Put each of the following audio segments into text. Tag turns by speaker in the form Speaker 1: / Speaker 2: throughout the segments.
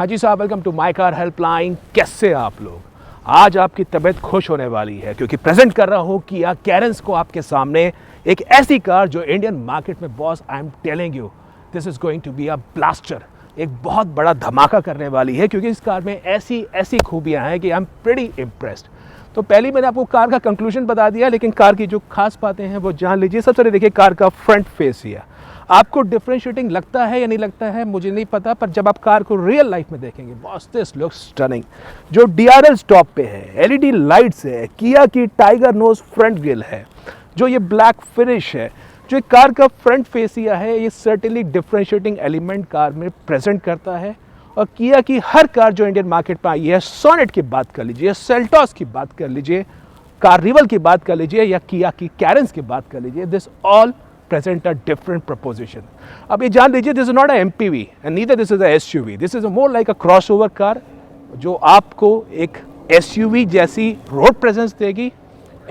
Speaker 1: हाँ जी साहब, welcome to my car helpline. कैसे आप लोग? आज आपकी तबीयत खुश होने वाली है क्योंकि प्रेजेंट कर रहा हूँ किया कैरेंस को आपके सामने। एक ऐसी कार जो इंडियन मार्केट में, boss I am telling you, this is going to be a blaster. एक बहुत बड़ा धमाका करने वाली है क्योंकि इस कार में ऐसी ऐसी खूबियाँ हैं कि आई एम प्रीटी इम्प्रेस्ड। तो पहले मैंने आपको कार का कंक्लूजन बता दिया, लेकिन कार की जो खास बातें हैं वो जान लीजिए। सबसे पहले देखिए कार का फ्रंट फेस ही है। आपको डिफरेंशिएटिंग लगता है या नहीं लगता है मुझे नहीं पता, पर जब आप कार को रियल लाइफ में देखेंगे, बॉस दिस लुक्स स्टनिंग। जो DRL टॉप पे है, LED लाइट्स है, किया की टाइगर नोज फ्रंट ग्रिल है, जो ये ब्लैक फिनिश है, जो कार का फ्रंट फेसिया है, ये सर्टेनली डिफरेंशिएटिंग एलिमेंट कार में प्रेजेंट करता है। और किया की हर कार जो इंडियन मार्केट में आई है, सोनेट की बात कर लीजिए, सेल्टॉस की बात कर लीजिए, कार्निवल की बात कर लीजिए, या किया की कैरेंस की बात कर लीजिए, this all present a different proposition. अब ये जान लीजिए, this is not a MPV and neither this is a SUV. This is a more like a crossover car जो आपको एक SUV जैसी रोड प्रेजेंस देगी,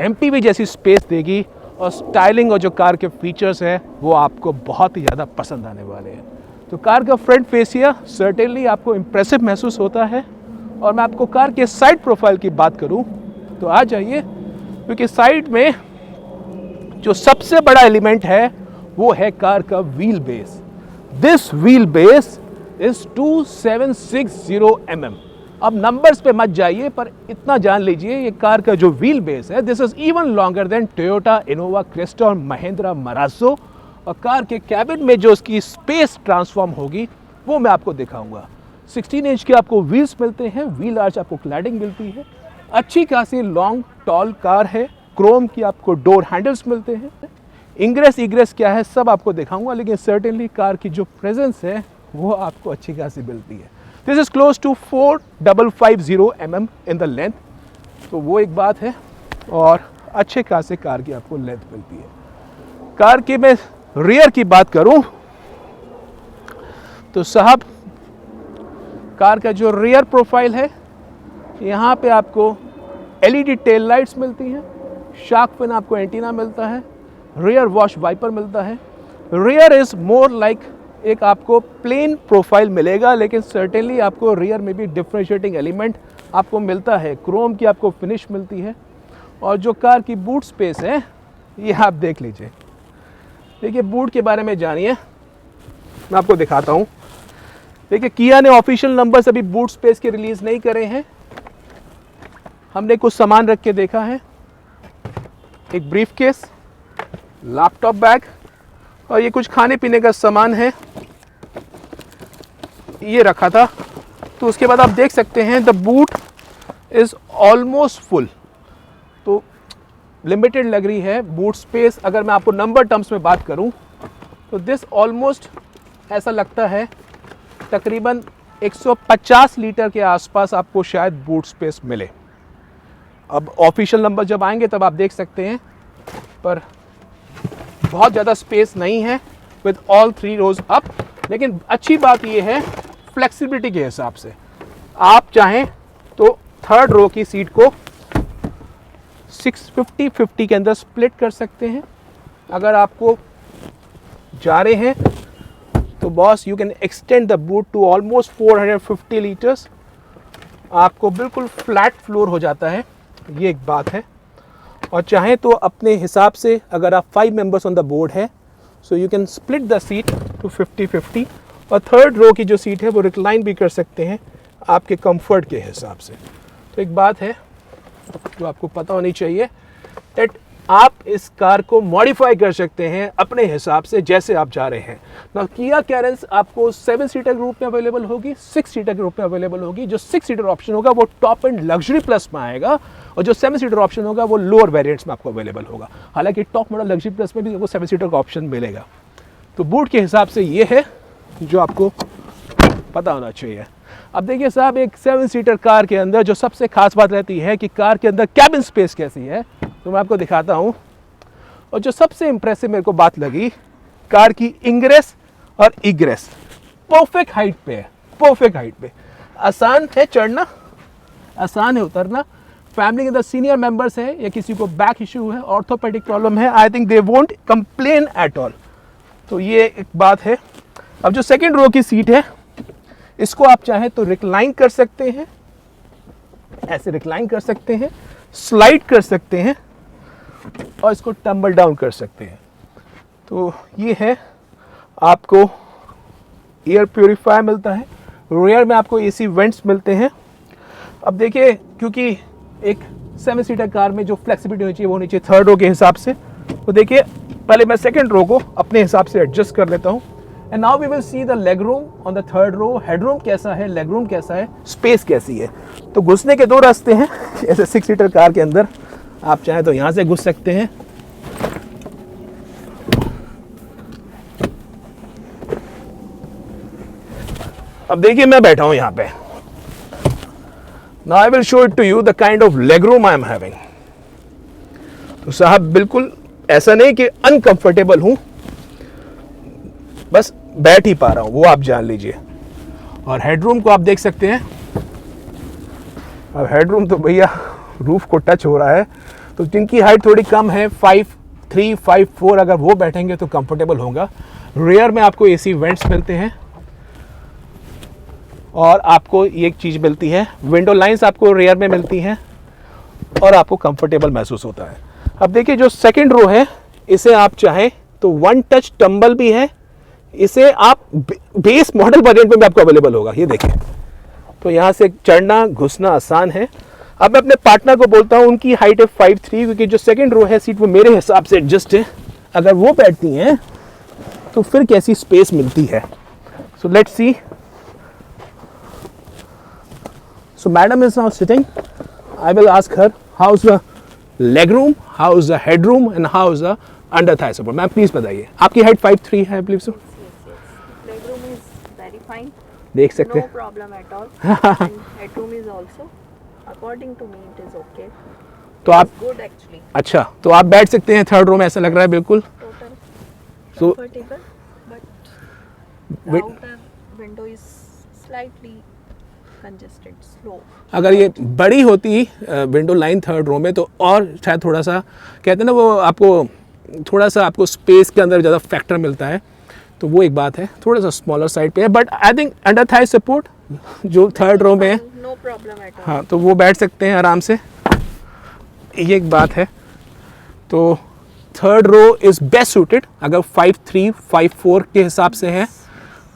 Speaker 1: MPV जैसी स्पेस देगी, और स्टाइलिंग और जो कार के फीचर्स हैं वो आपको बहुत ही ज़्यादा पसंद आने वाले हैं। तो कार का फ्रंट फेसिया सर्टेनली आपको इम्प्रेसिव महसूस होता है। और मैं आपको कार के साइड प्रोफाइल की बात करूँ तो आ जाइए, क्योंकि साइड में जो सबसे बड़ा एलिमेंट है वो है कार का wheel base. This wheel base is 2760 mm। अब नंबर्स पे मत जाइए, पर इतना जान लीजिए ये कार का जो व्हील बेस है, this is even longer than Toyota Innova Crysta और महिंद्रा मराज़ो। और कार के कैबिन में जो उसकी स्पेस ट्रांसफॉर्म होगी वो मैं आपको दिखाऊंगा। 16 इंच के आपको व्हील्स मिलते हैं, व्हील आर्च आपको क्लैडिंग मिलती है, अच्छी खासी लॉन्ग टॉल कार है, क्रोम की आपको डोर हैंडल्स मिलते हैं। इंग्रेस इग्रेस क्या है सब आपको दिखाऊंगा, लेकिन सर्टेनली कार की जो प्रेजेंस है वो आपको अच्छी खासी मिलती है। This is close to 4550 mm in the length, तो वो एक बात है। और अच्छे खासे कार की आपको लेंथ मिलती है। कार की मैं रियर की बात करूं तो साहब, कार का जो रियर प्रोफाइल है, यहाँ पे आपको LED टेल लाइट्स मिलती हैं, शार्क फिन आपको एंटीना मिलता है, रियर वॉश वाइपर मिलता है। रियर इज मोर लाइक एक आपको प्लेन प्रोफाइल मिलेगा, लेकिन सर्टेनली आपको रियर में भी डिफरेंशिएटिंग एलिमेंट आपको मिलता है, क्रोम की आपको फिनिश मिलती है। और जो कार की बूट स्पेस है ये आप देख लीजिए। देखिए बूट के बारे में जानिए, मैं आपको दिखाता हूँ। देखिए किया ने ऑफिशियल नंबर्स अभी बूट स्पेस के रिलीज नहीं करे हैं, हमने कुछ सामान रख के देखा है, एक ब्रीफ केस, लैपटॉप बैग, और ये कुछ खाने पीने का सामान है, ये रखा था। तो उसके बाद आप देख सकते हैं the boot is almost full, तो लिमिटेड लग रही है बूट स्पेस। अगर मैं आपको नंबर टर्म्स में बात करूं तो दिस ऑलमोस्ट ऐसा लगता है तकरीबन 150 लीटर के आसपास आपको शायद बूट स्पेस मिले। अब ऑफिशियल नंबर जब आएंगे तब आप देख सकते हैं, पर बहुत ज़्यादा स्पेस नहीं है विद ऑल 3 रोज अप। लेकिन अच्छी बात यह है फ्लेक्सिबिलिटी के हिसाब से, आप चाहें तो थर्ड रो की सीट को 650-50 के अंदर स्प्लिट कर सकते हैं। अगर आपको जा रहे हैं तो boss you can extend the boot to almost 450 litres. आपको बिल्कुल फ्लैट फ्लोर हो जाता है, ये एक बात है। और चाहें तो अपने हिसाब से, अगर आप 5 मेंबर्स ऑन द बोर्ड है, so you can split the seat to 50-50। और थर्ड रो की जो सीट है वो रिक्लाइन भी कर सकते हैं आपके कंफर्ट के हिसाब से। तो एक बात है जो आपको पता होनी चाहिए, दैट आप इस कार को मॉडिफाई कर सकते हैं अपने हिसाब से जैसे आप जा रहे हैं ना। किया कैरेंस आपको 7 सीटर ग्रुप में अवेलेबल होगी, 6 सीटर ग्रुप में अवेलेबल होगी। जो 6 सीटर ऑप्शन होगा वो टॉप एंड लग्जरी प्लस में आएगा, और जो 7 सीटर ऑप्शन होगा वो लोअर वेरिएंट्स में आपको अवेलेबल होगा। हालांकि टॉप मॉडल लग्जरी प्लस में भी आपको 7 सीटर का ऑप्शन मिलेगा। तो बूट के हिसाब से ये है जो आपको पता होना चाहिए। अब देखिए साहब, एक 7 सीटर कार के अंदर जो सबसे खास बात रहती है कि कार के अंदर कैबिन स्पेस कैसी है, तो मैं आपको दिखाता हूं। और जो सबसे इंप्रेसिव मेरे को बात लगी, कार की इंग्रेस और इग्रेस परफेक्ट हाइट पे है, परफेक्ट हाइट पे। आसान है चढ़ना, आसान है उतरना। फैमिली के अंदर सीनियर मेंबर्स हैं या किसी को बैक इशू है, ऑर्थोपेडिक प्रॉब्लम है, I think they won't complain at all. तो ये एक बात है। अब जो सेकेंड रो की सीट है इसको आप चाहें तो रिक्लाइन कर सकते हैं, ऐसे रिक्लाइन कर सकते हैं, स्लाइड कर सकते हैं और इसको टम्बल डाउन कर सकते हैं। तो ये है, आपको एयर प्योरीफायर मिलता है, रेयर में आपको एसी वेंट्स मिलते हैं। अब देखिए, क्योंकि एक 7 सीटर कार में जो फ्लेक्सिबिलिटी होनी चाहिए वो होनी चाहिए थर्ड रो के हिसाब से। तो देखिए, पहले मैं सेकंड रो को अपने हिसाब से एडजस्ट कर लेता हूँ। And now we will see the legroom on the third row. Headroom कैसा है, लेग रूम कैसा है, स्पेस कैसी है। तो घुसने के 2 रास्ते हैं। ऐसे 6 सीटर कार के अंदर आप चाहें तो यहाँ से घुस सकते हैं, अब देखिए मैं बैठा हूं यहां पे। Now I will show it to you the kind of legroom I am having. तो साहब बिल्कुल ऐसा नहीं कि अनकंफर्टेबल हूं, बस बैठ ही पा रहा हूं, वो आप जान लीजिए। और हेडरूम को आप देख सकते हैं। अब हेडरूम तो भैया रूफ को टच हो रहा है, तो जिनकी हाइट थोड़ी कम है 5'3", 5'4", अगर वो बैठेंगे तो कंफर्टेबल होगा। रेयर में आपको एसी वेंट्स मिलते हैं और आपको ये एक चीज़ मिलती है, विंडो लाइंस आपको रेयर में मिलती हैं और आपको कंफर्टेबल महसूस होता है। अब देखिए, जो सेकंड रो है इसे आप चाहें तो 1 टच टम्बल भी है, इसे आप बेस मॉडल वेरिएंट में भी आपको अवेलेबल होगा। ये देखिए, तो यहाँ से चढ़ना घुसना आसान है। अब मैं अपने पार्टनर को बोलता हूँ, उनकी हाइट है 5'3", क्योंकि जो सेकंड रो है सीट वो मेरे हिसाब से एडजस्ट है। अगर वो बैठती हैं तो फिर कैसी स्पेस मिलती है। So let's see. So madam is now sitting. I will ask her how's the leg room, how's the head room and how's the under thigh support. Ma'am please बताइए, आपकी हाइट 5'3" है, please so.
Speaker 2: Leg room is very fine.
Speaker 1: देख सकते हैं।
Speaker 2: No problem at all. And head room is also, according to me, it is okay.
Speaker 1: तो आप
Speaker 2: Good actually.
Speaker 1: अच्छा, तो आप बैठ सकते हैं थर्ड रो में, ऐसा लग रहा है बिल्कुल।
Speaker 2: Total
Speaker 1: So
Speaker 2: comfortable, but the outer window is slightly congested, slow.
Speaker 1: अगर ये बड़ी होती विंडो लाइन थर्ड रो में तो और शायद थोड़ा सा, कहते हैं ना वो, आपको थोड़ा सा आपको स्पेस के अंदर ज़्यादा फैक्टर मिलता है, तो वो एक बात है, थोड़ा सा स्मॉलर साइड पे है। But I think under Thai support जो थर्ड रो में है,
Speaker 2: No problem at all.
Speaker 1: हाँ, तो वो बैठ सकते हैं आराम से, ये एक बात है। तो third row is best suited अगर 5'3", 5'4" के हिसाब से है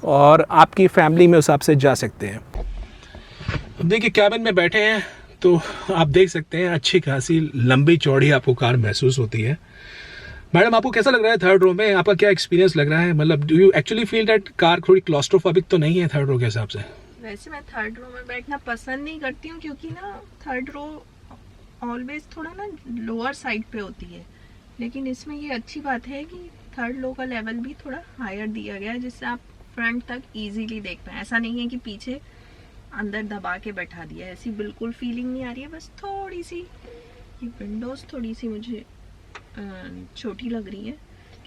Speaker 1: और आपकी फैमिली में उस हिसाब से जा सकते हैं। अब देखिए, कैबिन में बैठे हैं तो आप देख सकते हैं अच्छी खासी लंबी चौड़ी आपको कार महसूस होती है। मैडम, आपको कैसा लग रहा है थर्ड रो में? आपका क्या एक्सपीरियंस लग रहा है? मतलब do you actually feel that car थोड़ी क्लॉस्ट्रोफोबिक तो नहीं है थर्ड रो के हिसाब से?
Speaker 2: वैसे मैं थर्ड रो में बैठना पसंद नहीं करती हूँ, क्योंकि ना थर्ड रो ऑलवेज थोड़ा ना लोअर साइड पे होती है। लेकिन इसमें ये अच्छी बात है कि थर्ड रो का लेवल भी थोड़ा हायर दिया गया है, जिससे आप फ्रंट तक इजीली देख पाए। ऐसा नहीं है कि पीछे अंदर दबा के बैठा दिया है, ऐसी बिल्कुल फीलिंग नहीं आ रही है। बस थोड़ी सी ये विंडोज़ थोड़ी सी मुझे छोटी लग रही है,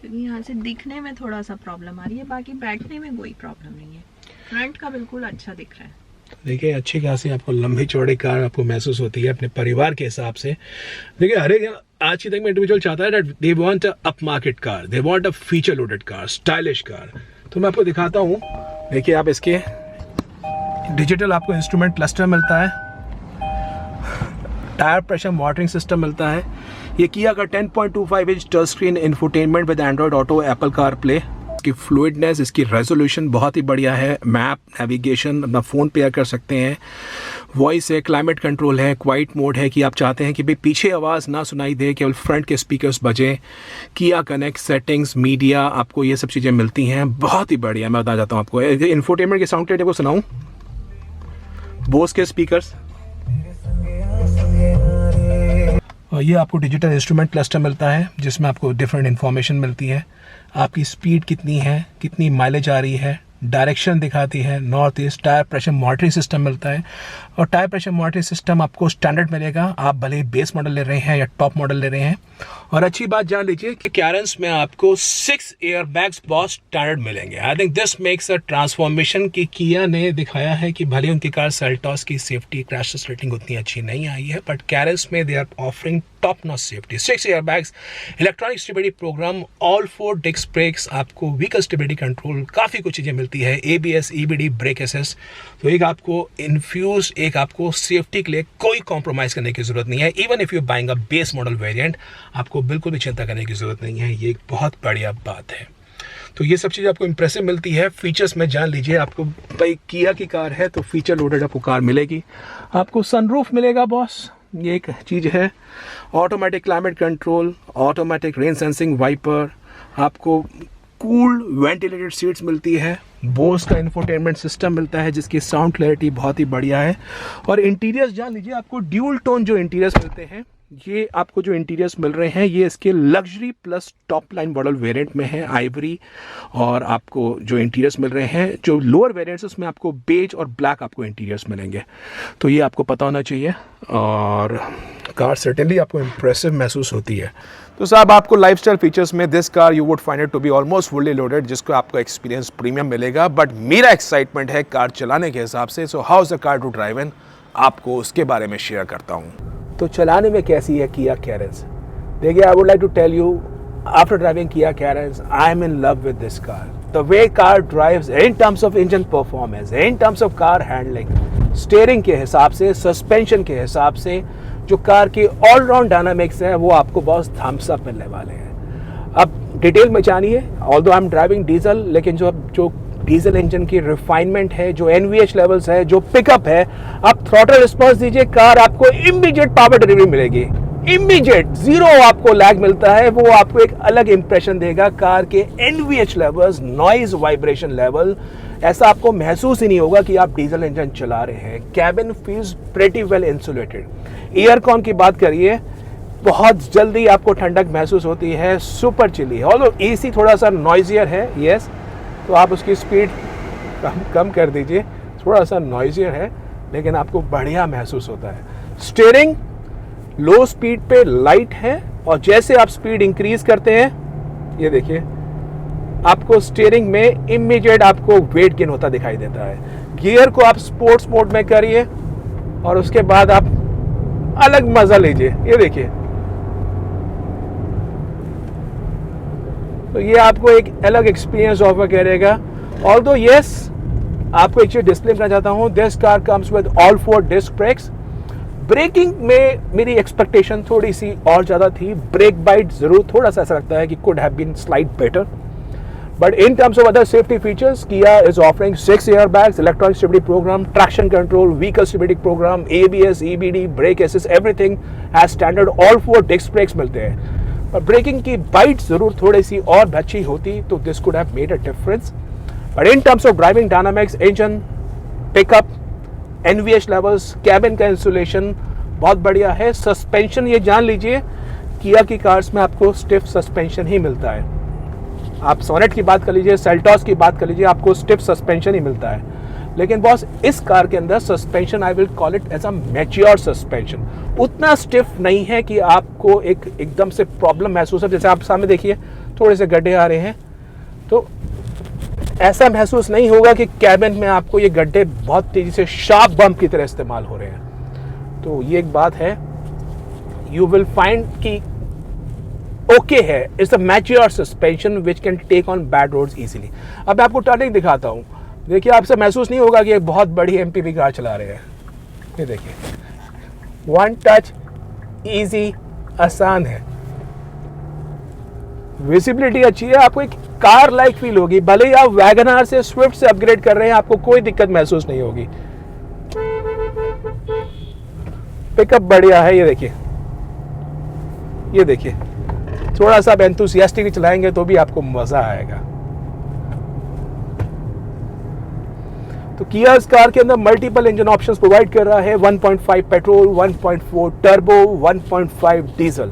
Speaker 2: क्योंकि यहाँ से दिखने में थोड़ा सा प्रॉब्लम आ रही है, बाकी बैठने में कोई प्रॉब्लम नहीं है। फ्रंट का बिल्कुल अच्छा दिख रहा है।
Speaker 1: देखिए, अच्छी खासी आपको लंबी चौड़ी कार आपको महसूस होती है अपने परिवार के हिसाब से। देखिए, हर एक आज की तक में इंडिविजुअल चाहता है that they want a up market car, they want a feature loaded car, stylish car. तो मैं आपको दिखाता हूँ। देखिए, आप इसके डिजिटल आपको इंस्ट्रूमेंट क्लस्टर मिलता है, टायर प्रेशर मॉनिटरिंग सिस्टम मिलता है। ये किया का 10.25 inch touch screen infotainment with Android auto, Apple car play. इसकी फ्लूइडनेस, इसकी रेजोल्यूशन बहुत ही बढ़िया है। मैप, नेविगेशन अपना फ़ोन पे कर सकते हैं। वॉइस है, क्लाइमेट कंट्रोल है, क्वाइट मोड है कि आप चाहते हैं कि भाई पीछे आवाज़ ना सुनाई दे, केवल फ्रंट के स्पीकर्स बजें। किया कनेक्ट, सेटिंग्स, मीडिया, आपको ये सब चीज़ें मिलती हैं। बहुत ही बढ़िया, मैं बता जाता हूँ आपको। इंफोटेनमेंट के साउंड क्लियरिटी को सुनाऊँ, बोस के स्पीकर्स, और ये आपको डिजिटल इंस्ट्रूमेंट क्लस्टर मिलता है जिसमें आपको डिफरेंट इन्फॉर्मेशन मिलती है। आपकी स्पीड कितनी है, कितनी माइलेज आ रही है, डायरेक्शन दिखाती है, north east. Tyre pressure monitoring system मिलता है, और टायर प्रेशर मॉनिटरिंग सिस्टम आपको स्टैंडर्ड मिलेगा, आप भले बेस मॉडल ले रहे हैं या टॉप मॉडल ले रहे हैं। और अच्छी बात जान लीजिए कि कैरेंस में आपको 6 एयर बैग्स बहुत स्टैंडर्ड मिलेंगे। I think this makes a transformation की किया ने दिखाया है कि भले उनकी कार सेल्टॉस की सेफ्टी क्रैश रेटिंग उतनी अच्छी नहीं आई है, बट कैरेंस में they are offering top notch safety. 6 airbags, electronic stability programme, all 4 disc brakes, आपको व्हीकल स्टेबिलिटी कंट्रोल, काफ़ी कुछ चीज़ें मिलती है, ABS, EBD, ब्रेक असिस्ट। तो एक आपको इन्फ्यूज, एक आपको सेफ्टी के लिए कोई कॉम्प्रोमाइज़ करने की ज़रूरत नहीं है। Even if you buying a base model variant, आपको बिल्कुल भी चिंता करने की ज़रूरत नहीं है। ये एक बहुत बढ़िया बात है। तो ये सब चीज़ आपको इंप्रेसिव मिलती है। फीचर्स में जान लीजिए, आपको भाई किया की कार है तो फीचर लोडेड आपको कार मिलेगी। आपको सनरूफ मिलेगा बॉस, ये एक चीज़ है। Automatic climate control, automatic rain sensing wiper, आपको कूल वेंटिलेटेड सीट्स मिलती है। बोस का इंफोटेनमेंट सिस्टम मिलता है जिसकी साउंड क्लैरिटी बहुत ही बढ़िया है। और इंटीरियर्स जान लीजिए, आपको ड्यूल टोन जो इंटीरियर्स मिलते हैं, ये आपको जो इंटीरियर्स मिल रहे हैं ये इसके luxury plus top line model variant में है, आइवरी। और आपको जो इंटीरियर्स मिल रहे हैं, जो लोअर वेरिएंट्स उसमें आपको बेज और ब्लैक आपको इंटीरियर्स मिलेंगे। तो ये आपको पता होना चाहिए और कार सर्टेनली आपको इम्प्रेसिव महसूस होती है। तो साहब, आपको लाइफस्टाइल फीचर्स में this car you would find it to be almost fully loaded, जिसको आपको एक्सपीरियंस प्रीमियम मिलेगा। बट मेरा एक्साइटमेंट है कार चलाने के हिसाब से। So how is the car to drive in, आपको उसके बारे में शेयर करता हूँ। तो चलाने में कैसी है किया कैरेंस? देखिए, I would like to tell you, after driving Kia Carens, I am in love with this car. The way car drives in terms of engine performance, in terms of car handling, steering के हिसाब से, suspension के हिसाब से, जो car की all-round dynamics है वो आपको बहुत थम्स अप मिलने वाले हैं। अब डिटेल में जानिए। Although I am driving diesel, लेकिन जो डीजल इंजन की रिफाइनमेंट है, जो NVH लेवल्स है, जो पिकअप है, आप थ्रॉटल रिस्पॉन्स दीजिए, कार आपको इमीडिएट पावर डिलीवरी मिलेगी। इमीडिएट 0 आपको लैग मिलता है। वो आपको एक अलग इंप्रेशन देगा। कार के NVH levels, noise vibration level, ऐसा आपको महसूस ही नहीं होगा कि आप डीजल इंजन चला रहे हैं। Cabin feels pretty well insulated. Aircon की बात करिए, बहुत जल्दी आपको ठंडक महसूस होती है, सुपर चिली है। ऑल्दो AC थोड़ा सा नॉइजियर है, यस, तो आप उसकी स्पीड कम कर दीजिए, थोड़ा सा नॉइजियर है, लेकिन आपको बढ़िया महसूस होता है। स्टीयरिंग लो स्पीड पे लाइट है, और जैसे आप स्पीड इंक्रीज करते हैं, ये देखिए, आपको स्टीयरिंग में इमीडिएट आपको वेट गेन होता दिखाई देता है। गियर को आप स्पोर्ट्स मोड में करिए और उसके बाद आप अलग मजा लीजिए। ये देखिए, तो ये आपको एक अलग एक्सपीरियंस ऑफर करेगा। ऑल्दो यस, आपको एक चीज डिस्प्ले करना चाहता हूँ, this car comes with all 4 disc brakes. Braking में मेरी एक्सपेक्टेशन थोड़ी सी और ज़्यादा थी। ब्रेक बाइट ज़रूर थोड़ा सा ऐसा लगता है कि could have been slight better, but in terms of other safety features, Kia is offering 6 airbags, electronic stability program, traction control, vehicle stability program, ABS, EBD, brake assist, everything as standard। all 4 disc brakes मिलते हैं। पर breaking की bite ज़रूर थोड़ी सी और अच्छी होती तो this could have made a difference. But in terms of driving dynamics, engine pickup, NVH levels, cabin का इंसुलेशन बहुत बढ़िया है। सस्पेंशन, ये जान लीजिए, किया की कार्स में आपको स्टिफ सस्पेंशन ही मिलता है। आप सोनेट की बात कर लीजिए, सेल्टॉस की बात कर लीजिए, आपको स्टिफ सस्पेंशन ही मिलता है। लेकिन बॉस, इस कार के अंदर suspension, I will call it as a mature suspension. उतना स्टिफ नहीं है कि आपको एकदम से प्रॉब्लम महसूस है। जैसे आप सामने देखिए, थोड़े से गड्ढे आ रहे हैं, तो ऐसा महसूस नहीं होगा कि कैबिन में आपको ये गड्ढे बहुत तेजी से शार्प बम्प की तरह इस्तेमाल हो रहे हैं। तो ये एक बात है, यू विल फाइंड कि ओके है, it's a mature suspension which can take on bad roads easily. अब मैं आपको टर्निंग दिखाता हूँ। देखिए, आपसे महसूस नहीं होगा कि एक बहुत बड़ी MPV कार चला रहे हैं। ये देखिए, 1 टच, इजी, आसान है, विजिबिलिटी अच्छी है, आपको एक कार लाइक फील होगी। भले ही आप वैगनआर से स्विफ्ट से अपग्रेड कर रहे हैं, आपको कोई दिक्कत महसूस नहीं होगी। पिकअप बढ़िया है, ये देखिए, थोड़ा सा आप एंथुसियास्टिकली चलाएंगे तो भी आपको मजा आएगा। तो किया इस कार के अंदर मल्टीपल इंजन ऑप्शंस प्रोवाइड कर रहा है। 1.5 पेट्रोल, 1.4 टर्बो, 1.5 डीजल।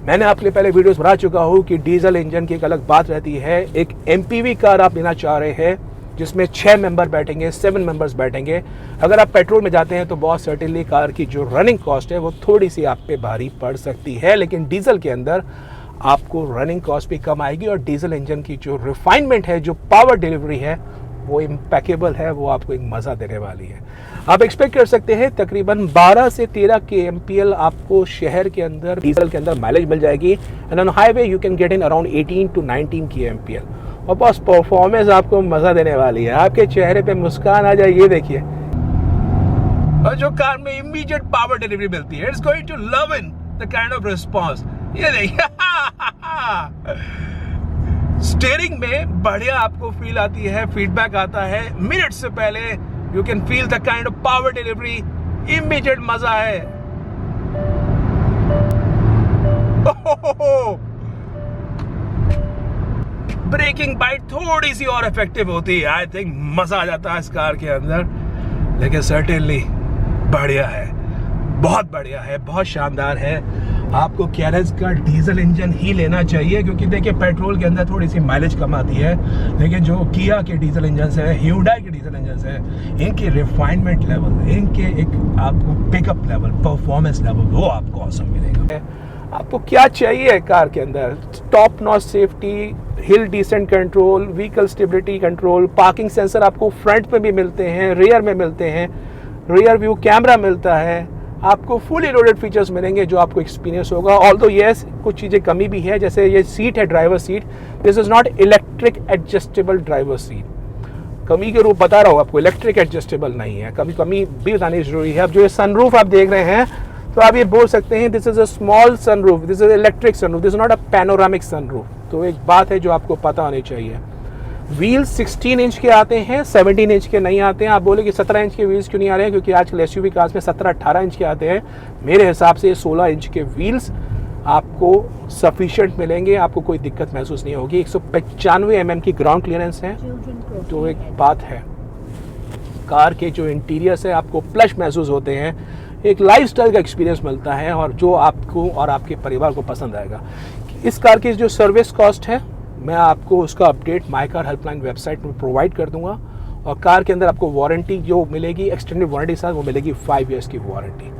Speaker 1: मैंने आपके लिए पहले वीडियोस बना चुका हूँ कि डीजल इंजन की एक अलग बात रहती है। एक MPV कार आप लेना चाह रहे हैं जिसमें 6 मेंबर बैठेंगे, 7 मेंबर्स बैठेंगे। अगर आप पेट्रोल में जाते हैं तो बहुत सर्टेनली कार की जो रनिंग कॉस्ट है वो थोड़ी सी आप पे भारी पड़ सकती है, लेकिन डीजल के अंदर आपको रनिंग कॉस्ट भी कम आएगी और डीजल इंजन की जो रिफाइनमेंट है, जो पावर डिलीवरी है, वो इम्पेकेबल है, वो आपको एक मज़ा देने वाली है। आप एक्सपेक्ट कर सकते हैं तकरीबन 12 से 13 kmpl आपको शहर के अंदर डीजल के अंदर माइलेज मिल जाएगी and on highway you can get in around 18 to 19 kmpl। और बस परफॉर्मेंस आपको मज़ा देने वाली है, आपके चेहरे पे मुस्कान आ जाए, ये देखिए। और जो कार में इमीडिएट पावर डिलीवरी मिलती है, it's going to love in the kind of response. ये देखिए स्टीयरिंग में बढ़िया आपको फील आती है, फीडबैक आता है मिनट से पहले। You can feel the kind of power delivery, immediate मजा है। ब्रेकिंग बाइट थोड़ी सी और इफेक्टिव होती है, आई थिंक मजा आ जाता है इस कार के अंदर। लेकिन सर्टेनली बढ़िया है, बहुत बढ़िया है, बहुत शानदार है। आपको कैरेंस का डीजल इंजन ही लेना चाहिए, क्योंकि देखिए पेट्रोल के अंदर थोड़ी सी माइलेज कम आती है, लेकिन जो किया के डीजल इंजन है, ह्यूंडई के डीजल इंजन है, इनकी रिफाइनमेंट लेवल, इनके एक आपको पिकअप लेवल, परफॉर्मेंस लेवल, वो आपको ऑसम मिलेगा। आपको क्या चाहिए कार के अंदर? Top notch safety, hill descent control, vehicle stability control, parking sensor आपको फ्रंट में भी मिलते हैं, रियर में मिलते हैं, रियर व्यू कैमरा मिलता है, आपको फुली लोडेड फीचर्स मिलेंगे जो आपको एक्सपीरियंस होगा। ऑल्दो यस, कुछ चीज़ें कमी भी है, जैसे ये सीट है driver seat, this is not electric adjustable driver seat. कमी के रूप बता रहा हूँ आपको, इलेक्ट्रिक एडजस्टेबल नहीं है, कमी भी बतानी जरूरी है। अब जो ये सनरूफ आप देख रहे हैं, तो आप ये बोल सकते हैं this is a small sunroof, this is electric sunroof, this is not a panoramic sunroof. तो एक बात है जो आपको पता होनी चाहिए। व्हील्स 16 इंच के आते हैं, 17 इंच के नहीं आते हैं। आप बोले कि 17 इंच के व्हील्स क्यों नहीं आ रहे हैं? क्योंकि आजकल एसयूवी कार्स में 17-18 इंच के आते हैं। मेरे हिसाब से 16 इंच के व्हील्स आपको सफिशिएंट मिलेंगे, आपको कोई दिक्कत महसूस नहीं होगी। 195 mm की ग्राउंड क्लियरेंस है, तो एक बात है। कार के जो इंटीरियर्स है आपको प्लश महसूस होते हैं, एक लाइफस्टाइल का एक्सपीरियंस मिलता है, और जो आपको और आपके परिवार को पसंद आएगा। इस कार की जो सर्विस कॉस्ट है, मैं आपको उसका update my car helpline website में प्रोवाइड कर दूंगा। और कार के अंदर आपको वारंटी जो मिलेगी, एक्सटेंडेड वारंटी साथ, वो मिलेगी 5 ईयर्स की वारंटी।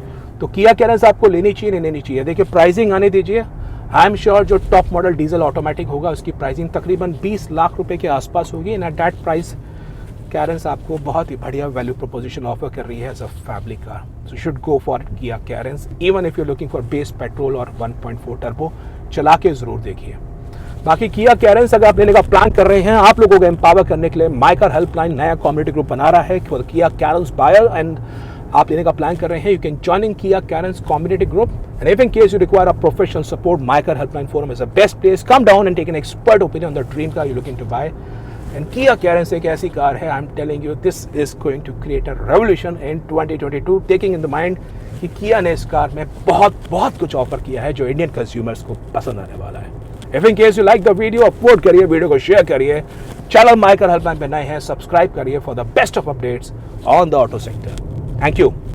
Speaker 1: तो किया कैरेंस आपको लेनी चाहिए, नहीं लेनी चाहिए? देखिए प्राइसिंग आने दीजिए। आई एम श्योर जो टॉप मॉडल डीजल ऑटोमेटिक होगा उसकी प्राइसिंग तकरीबन 20 लाख रुपए के आसपास होगी। And at that price Carens आपको बहुत ही बढ़िया वैल्यू प्रोपोजिशन ऑफर कर रही है as a family car. So should go for Kia Carens, even if you looking for base petrol और 1.4 टर्बो। चला के ज़रूर देखिए। बाकी किया कैरेंस अगर आप लेने का प्लान कर रहे हैं, आप लोगों को एम्पावर करने के लिए माई कार हेल्पलाइन नया कम्युनिटी ग्रुप बना रहा है for Kia Carens buyer, and आप लेने का प्लान कर रहे हैं, you can join in Kia Carens community group. And if in case you require a professional support, my car helpline forum is the best place. Come down and take an expert opinion on the dream car you looking to buy. And Kia Carens एक ऐसी car है, I am telling you, this is going to create a revolution in 2022, taking in the mind कि Kia ने इस car में बहुत कुछ offer किया है जो इंडियन कंज्यूमर्स को पसंद आने वाला है। If in case you like the video, upload करिए, वीडियो को शेयर करिए, चैनल माई कार हेल्पलाइन पे नए हैं, सब्सक्राइब करिए for the best of updates on the auto sector. Thank you.